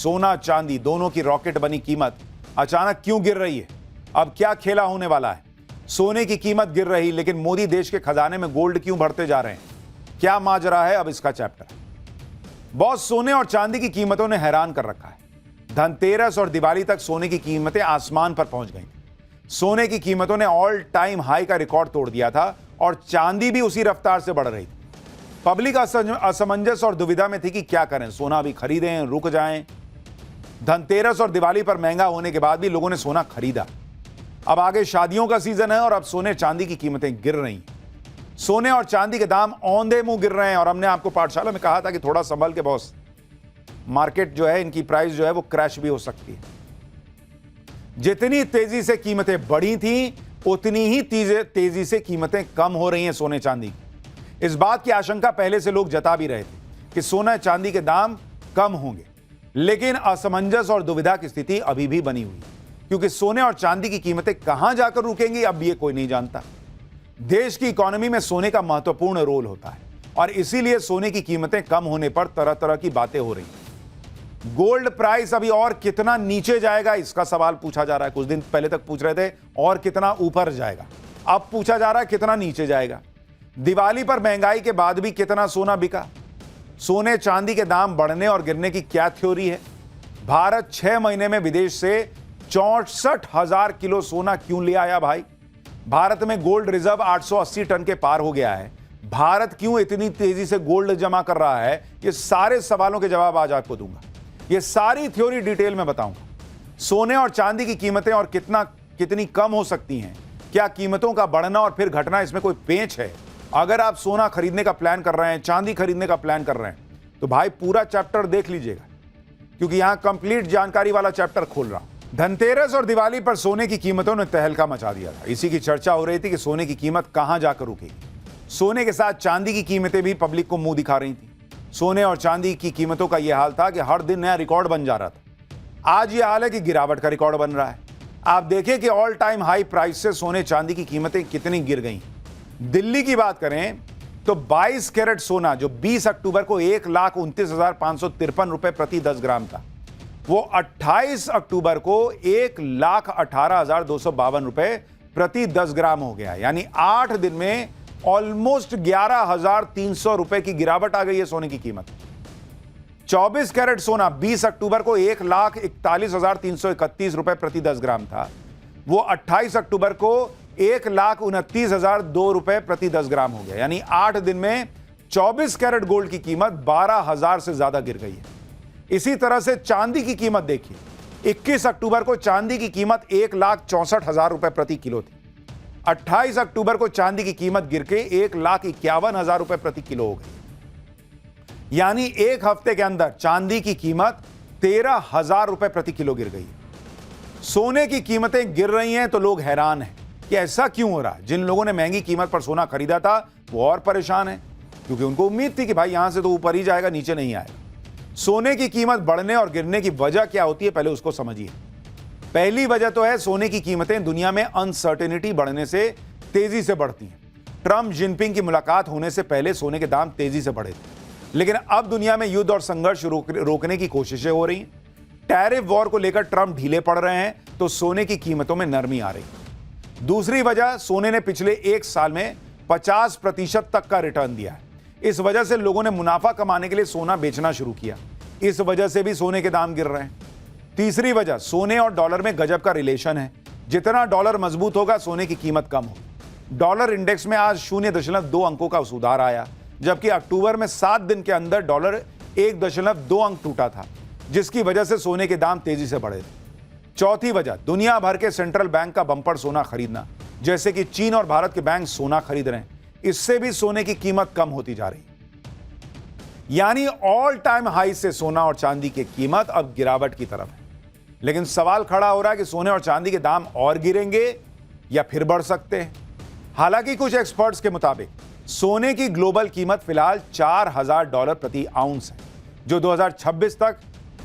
सोना चांदी दोनों की रॉकेट बनी कीमत अचानक क्यों गिर रही है? अब क्या खेला होने वाला है? सोने की कीमत गिर रही, लेकिन मोदी देश के खजाने में गोल्ड क्यों भरते जा रहे हैं? क्या माजरा है? अब इसका चैप्टर। बॉस, सोने और चांदी की कीमतों ने हैरान कर रखा है। धनतेरस और दिवाली तक सोने की कीमतें आसमान पर पहुंच गई। सोने की कीमतों ने ऑल टाइम हाई का रिकॉर्ड तोड़ दिया था और चांदी भी उसी रफ्तार से बढ़ रही थी। पब्लिक असमंजस और दुविधा में थी कि क्या करें, सोना अभी खरीदें, रुक जाएं। धनतेरस और दिवाली पर महंगा होने के बाद भी लोगों ने सोना खरीदा। अब आगे शादियों का सीजन है और अब सोने चांदी की कीमतें गिर रही हैं। सोने और चांदी के दाम औंधे मुंह गिर रहे हैं और हमने आपको पाठशाला में कहा था कि थोड़ा संभल के बॉस, मार्केट जो है, इनकी प्राइस जो है वो क्रैश भी हो सकती है। जितनी तेजी से कीमतें बढ़ी थी उतनी ही तेजी से कीमतें कम हो रही हैं सोने चांदी की। इस बात की आशंका पहले से लोग जता भी रहे थे कि सोना चांदी के दाम कम होंगे, लेकिन असमंजस और दुविधा की स्थिति अभी भी बनी हुई है, क्योंकि सोने और चांदी की कीमतें कहां जाकर रुकेंगी अब ये कोई नहीं जानता। देश की इकोनॉमी में सोने का महत्वपूर्ण रोल होता है और इसीलिए सोने की कीमतें कम होने पर तरह तरह की बातें हो रही हैं। गोल्ड प्राइस अभी और कितना नीचे जाएगा, इसका सवाल पूछा जा रहा है। कुछ दिन पहले तक पूछ रहे थे और कितना ऊपर जाएगा, अब पूछा जा रहा है कितना नीचे जाएगा। दिवाली पर महंगाई के बाद भी कितना सोना बिका? सोने चांदी के दाम बढ़ने और गिरने की क्या थ्योरी है? भारत 6 महीने में विदेश से 64,000 किलो सोना क्यों ले आया भाई? भारत में गोल्ड रिजर्व 880 टन के पार हो गया है। भारत क्यों इतनी तेजी से गोल्ड जमा कर रहा है? ये सारे सवालों के जवाब आज आपको दूंगा। ये सारी थ्योरी डिटेल में बताऊंगा। सोने और चांदी की कीमतें और कितनी कम हो सकती हैं? क्या कीमतों का बढ़ना और फिर घटना इसमें कोई पेंच है? अगर आप सोना खरीदने का प्लान कर रहे हैं, चांदी खरीदने का प्लान कर रहे हैं, तो भाई पूरा चैप्टर देख लीजिएगा, क्योंकि यहां कंप्लीट जानकारी वाला चैप्टर खोल रहा हूं। धनतेरस और दिवाली पर सोने की कीमतों ने तहलका मचा दिया था। इसी की चर्चा हो रही थी कि सोने की कीमत कहां जाकर रुकेगी। सोने के साथ चांदी की कीमतें भी पब्लिक को मुंह दिखा रही थी। सोने और चांदी की कीमतों का यह हाल था कि हर दिन नया रिकॉर्ड बन जा रहा था। आज यह हाल है कि गिरावट का रिकॉर्ड बन रहा है। आप देखिए कि ऑल टाइम हाई प्राइस से सोने चांदी की कीमतें कितनी गिर गई। दिल्ली की बात करें तो 22 कैरेट सोना जो 20 अक्टूबर को 1,29,553 रुपए प्रति 10 ग्राम था, वो 28 अक्टूबर को 1,18,252 रुपए प्रति 10 ग्राम हो गया। यानी 8 दिन में ऑलमोस्ट 11,300 रुपए की गिरावट आ गई है सोने की कीमत। 24 कैरेट सोना 20 अक्टूबर को 1,41,331 रुपए प्रति 10 ग्राम था, वो 28 अक्टूबर को 1,29,002 रुपए प्रति 10 ग्राम हो गया। यानी 8 दिन में 24 कैरेट गोल्ड की कीमत 12,000 से ज्यादा गिर गई है। इसी तरह से चांदी की कीमत देखिए, 21 अक्टूबर को चांदी की कीमत 1,64,000 रुपए प्रति किलो थी। 28 अक्टूबर को चांदी की कीमत गिर के 1,51,000 रुपए प्रति किलो हो गई। यानी एक हफ्ते के अंदर चांदी की कीमत 13,000 रुपए प्रति किलो गिर गई। सोने की कीमतें गिर रही हैं तो लोग हैरान हैं कि ऐसा क्यों हो रहा है। जिन लोगों ने महंगी कीमत पर सोना खरीदा था वो और परेशान हैं, क्योंकि उनको उम्मीद थी कि भाई यहां से तो ऊपर ही जाएगा, नीचे नहीं आएगा। सोने की कीमत बढ़ने और गिरने की वजह क्या होती है, पहले उसको समझिए। पहली वजह तो है सोने की कीमतें दुनिया में अनसर्टेनिटी बढ़ने से तेजी से बढ़ती हैं। ट्रंप जिनपिंग की मुलाकात होने से पहले सोने के दाम तेजी से बढ़े थे, लेकिन अब दुनिया में युद्ध और संघर्ष रोकने की कोशिशें हो रही हैं। टैरिफ वॉर को लेकर ट्रंप ढीले पड़ रहे हैं तो सोने की कीमतों में नरमी आ रही है। दूसरी वजह, सोने ने पिछले 1 साल में 50% तक का रिटर्न दिया है। इस वजह से लोगों ने मुनाफा कमाने के लिए सोना बेचना शुरू किया। इस वजह से भी सोने के दाम गिर रहे हैं। तीसरी वजह, सोने और डॉलर में गजब का रिलेशन है। जितना डॉलर मजबूत होगा सोने की कीमत कम होगी। डॉलर इंडेक्स में आज 0.2 अंकों का सुधार आया, जबकि अक्टूबर में 7 दिन के अंदर डॉलर 1.2 अंक टूटा था, जिसकी वजह से सोने के दाम तेजी से बढ़े थे। चौथी वजह, दुनिया भर के सेंट्रल बैंक का बंपर सोना खरीदना, जैसे कि चीन और भारत के बैंक सोना खरीद रहे हैं। इससे भी सोने की कीमत कम होती जा रही। यानी ऑल टाइम हाई से सोना और चांदी की कीमत अब गिरावट की तरफ है। लेकिन सवाल खड़ा हो रहा है कि सोने और चांदी के दाम और गिरेंगे या फिर बढ़ सकते हैं। हालांकि कुछ एक्सपर्ट्स के मुताबिक सोने की ग्लोबल कीमत फिलहाल $4,000 प्रति आउंस है, जो 2026 तक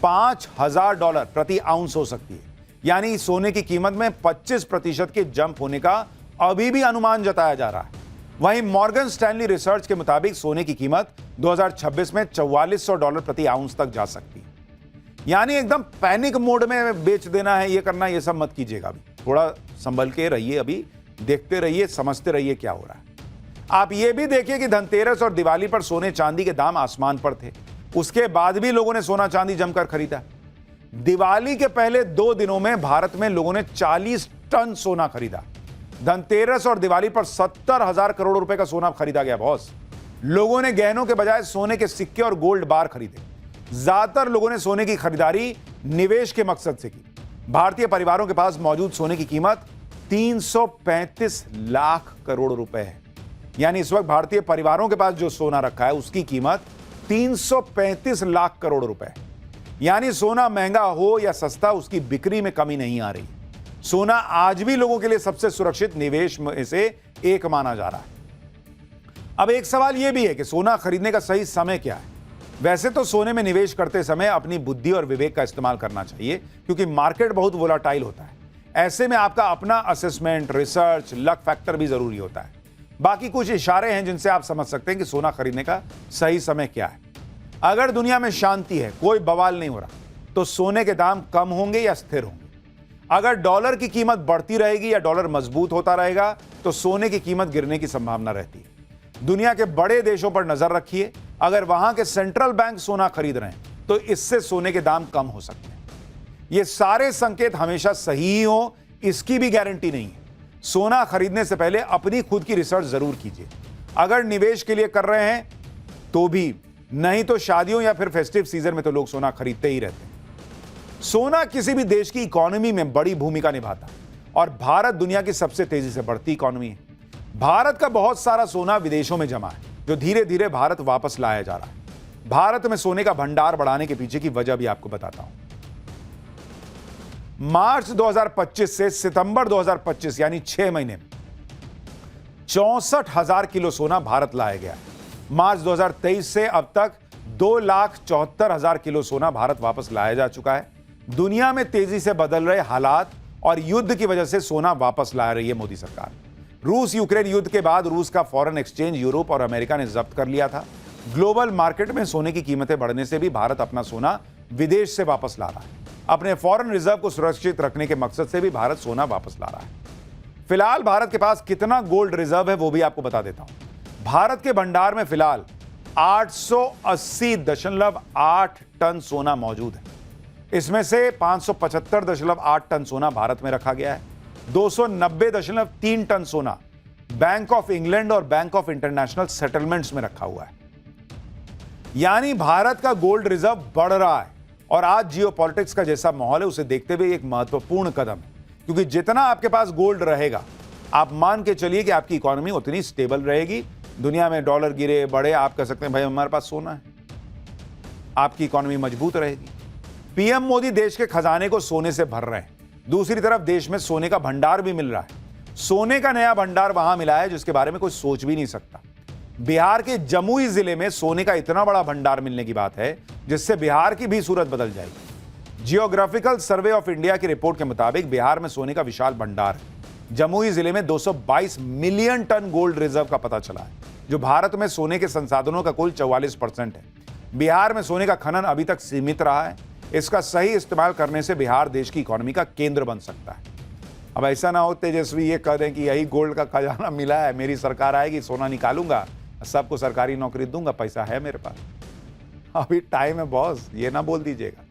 $5,000 प्रति आउंस हो सकती है। यानी सोने की कीमत में 25% के जंप होने का अभी भी अनुमान जताया जा रहा है। वहीं मॉर्गन स्टैनली रिसर्च के मुताबिक सोने की कीमत 2026 में $4,400 प्रति आउंस तक जा सकती है। यानी एकदम पैनिक मोड में बेच देना है, ये करना, ये सब मत कीजिएगा। अभी थोड़ा संभल के रहिए, अभी देखते रहिए, समझते रहिए क्या हो रहा है। आप ये भी देखिए कि धनतेरस और दिवाली पर सोने चांदी के दाम आसमान पर थे, उसके बाद भी लोगों ने सोना चांदी जमकर खरीदा। दिवाली के पहले 2 दिनों में भारत में लोगों ने 40 टन सोना खरीदा। धनतेरस और दिवाली पर 70,000 करोड़ रुपए का सोना खरीदा गया बॉस। लोगों ने गहनों के बजाय सोने के सिक्के और गोल्ड बार खरीदे। ज्यादातर लोगों ने सोने की खरीदारी निवेश के मकसद से की। भारतीय परिवारों के पास मौजूद सोने की कीमत 335 लाख करोड़ रुपए है। यानी इस वक्त भारतीय परिवारों के पास जो सोना रखा है उसकी कीमत 335 लाख करोड़ रुपए है। यानी सोना महंगा हो या सस्ता, उसकी बिक्री में कमी नहीं आ रही। सोना आज भी लोगों के लिए सबसे सुरक्षित निवेश में से एक माना जा रहा है। अब एक सवाल यह भी है कि सोना खरीदने का सही समय क्या है। वैसे तो सोने में निवेश करते समय अपनी बुद्धि और विवेक का इस्तेमाल करना चाहिए, क्योंकि मार्केट बहुत वोलाटाइल होता है। ऐसे में आपका अपना असेसमेंट, रिसर्च, लक फैक्टर भी जरूरी होता है। बाकी कुछ इशारे हैं जिनसे आप समझ सकते हैं कि सोना खरीदने का सही समय क्या है। अगर दुनिया में शांति है, कोई बवाल नहीं हो रहा, तो सोने के दाम कम होंगे या स्थिर होंगे। अगर डॉलर की कीमत बढ़ती रहेगी या डॉलर मजबूत होता रहेगा, तो सोने की कीमत गिरने की संभावना रहती है। दुनिया के बड़े देशों पर नजर रखिए। अगर वहां के सेंट्रल बैंक सोना खरीद रहे हैं, तो इससे सोने के दाम कम हो सकते हैं। ये सारे संकेत हमेशा सही ही हो, इसकी भी गारंटी नहीं है। सोना खरीदने से पहले अपनी खुद की रिसर्च जरूर कीजिए। अगर निवेश के लिए कर रहे हैं तो भी, नहीं तो शादियों या फिर फेस्टिव सीजन में तो लोग सोना खरीदते ही रहते हैं। सोना किसी भी देश की इकोनॉमी में बड़ी भूमिका निभाता है, और भारत दुनिया की सबसे तेजी से बढ़ती इकोनॉमी है। भारत का बहुत सारा सोना विदेशों में जमा है, जो धीरे धीरे भारत वापस लाया जा रहा है। भारत में सोने का भंडार बढ़ाने के पीछे की वजह भी आपको बताता हूं। मार्च 2025 से सितंबर 2025 यानी 6 महीने में 64,000 किलो सोना भारत लाया गया। मार्च 2023 से अब तक 2,74,000 किलो सोना भारत वापस लाया जा चुका है। दुनिया में तेजी से बदल रहे हालात और युद्ध की वजह से सोना वापस ला रही है मोदी सरकार। रूस यूक्रेन युद्ध के बाद रूस का फॉरेन एक्सचेंज यूरोप और अमेरिका ने जब्त कर लिया था। ग्लोबल मार्केट में सोने की कीमतें बढ़ने से भी भारत अपना सोना विदेश से वापस ला रहा है। अपने फॉरेन रिजर्व को सुरक्षित रखने के मकसद से भी भारत सोना वापस ला रहा है। फिलहाल भारत के पास कितना गोल्ड रिजर्व है वो भी आपको बता देता हूं। भारत के भंडार में फिलहाल 880.8 टन सोना मौजूद है। इसमें से 575.8 टन सोना भारत में रखा गया है। 290.3 टन सोना बैंक ऑफ इंग्लैंड और बैंक ऑफ इंटरनेशनल सेटलमेंट्स में रखा हुआ है। यानी भारत का गोल्ड रिजर्व बढ़ रहा है, और आज जियोपॉलिटिक्स का जैसा माहौल है उसे देखते हुए एक महत्वपूर्ण कदम है, क्योंकि जितना आपके पास गोल्ड रहेगा, आप मान के चलिए कि आपकी इकोनॉमी उतनी स्टेबल रहेगी। दुनिया में डॉलर गिरे बढ़े, आप कह सकते हैं भाई हमारे पास सोना है, आपकी इकोनॉमी मजबूत रहेगी। पीएम मोदी देश के खजाने को सोने से भर रहे हैं। दूसरी तरफ देश में सोने का भंडार भी मिल रहा है। सोने का नया भंडार वहां मिला है जिसके बारे में कोई सोच भी नहीं सकता। बिहार के जमुई जिले में सोने का इतना बड़ा भंडार मिलने की बात है जिससे बिहार की भी सूरत बदल जाएगी। जियोग्राफिकल सर्वे ऑफ इंडिया की रिपोर्ट के मुताबिक बिहार में सोने का विशाल भंडार है। जमुई जिले में 222 मिलियन टन गोल्ड रिजर्व का पता चला है, जो भारत में सोने के संसाधनों का कुल 44% है। बिहार में सोने का खनन अभी तक सीमित रहा है। इसका सही इस्तेमाल करने से बिहार देश की इकोनॉमी का केंद्र बन सकता है। अब ऐसा ना हो तेजस्वी ये कह दें कि यही गोल्ड का खजाना मिला है, मेरी सरकार आएगी सोना निकालूंगा, सबको सरकारी नौकरी दूंगा, पैसा है मेरे पास। अभी टाइम है बॉस, ये ना बोल दीजिएगा।